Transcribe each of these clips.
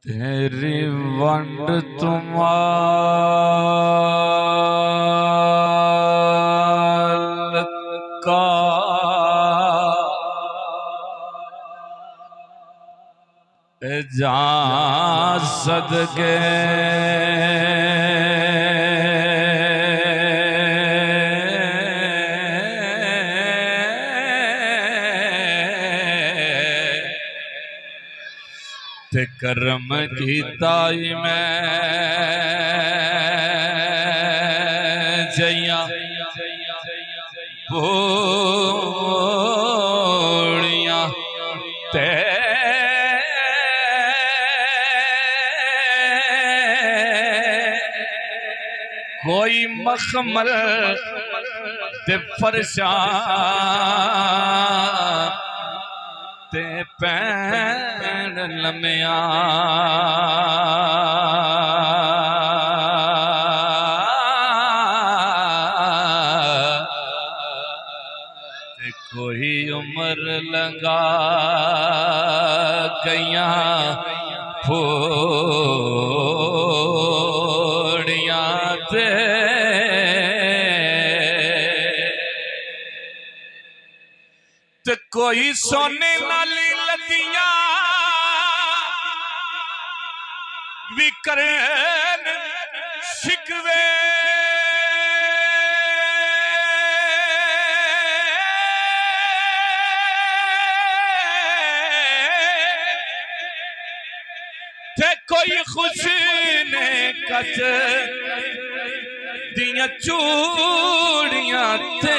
तेरी वंड तुम्हाल का जहाँ सदके ते कर्म की ताई में जैया बोलियां ते कोई मखमल ते फरशा ते पैन लम्या ते कोई उम्र लगा गया फोड़ियां ते कोई सोने नाली लदियां भी करें शिकवे ते कोई खुशी ने कच दियां चूड़ियां ते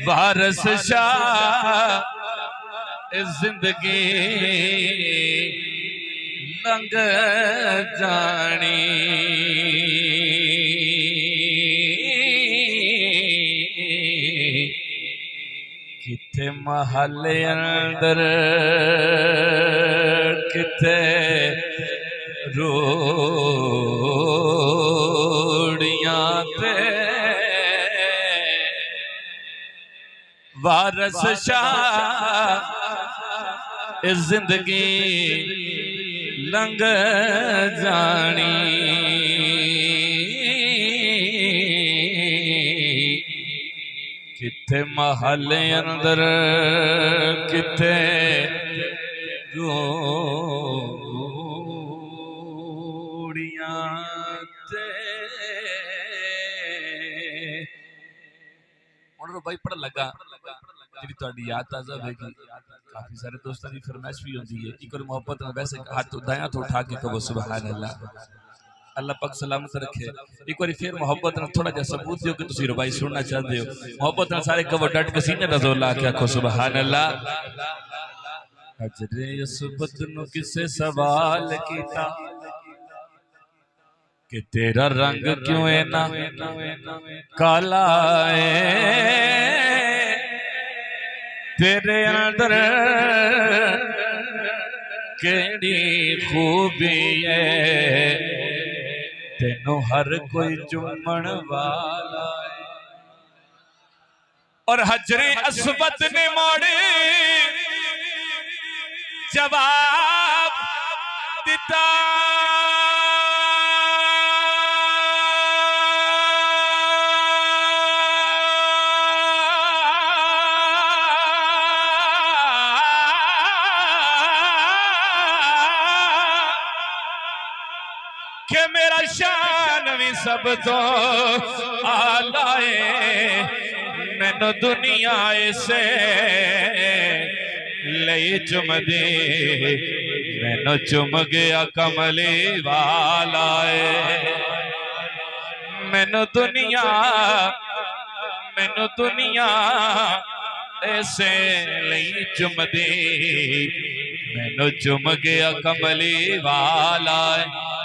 वारस शाह जिंदगी लंघ जानी किथे महल अंदर किथे रोड़ियां ते वारस शाह जिंदगी लंघ जानी किथे महल अंदर किथे रोड़ियां ते भाई पढ़ लगा जी थोड़ी याद ताज़ा होगी काफी सारे दोस्तों की फरमाइश भी होती है एक और मोहब्बत में वैसे हाथ दाया तो उठा के कहो सुभान अल्लाह अल्लाह पाक सलामत रखे एक बार फिर मोहब्बत में थोड़ा जा सबूत दियो कि तुसी रुबाई सुनना चाहते हो मोहब्बत में सारे कहो डट के सीने नजर ला के आखो सुभान अल्लाह हजरे यसबत नु किसे सवाल कीता कि तेरा रंग क्यों है ना काला है तेरे अंदर केड़ी खूबी है तेनों हर कोई चुमन वाला है और हजरे अस्वद ने मोड़े जवाब दिता कि मेरा शान भी सब तो आला है मैनू दुनिया से ले चुम दे मैनू चुम गया कमली वाला है मैनू दुनिया ऐसे ले चुम दे मैनू चुम गया कमली वाला है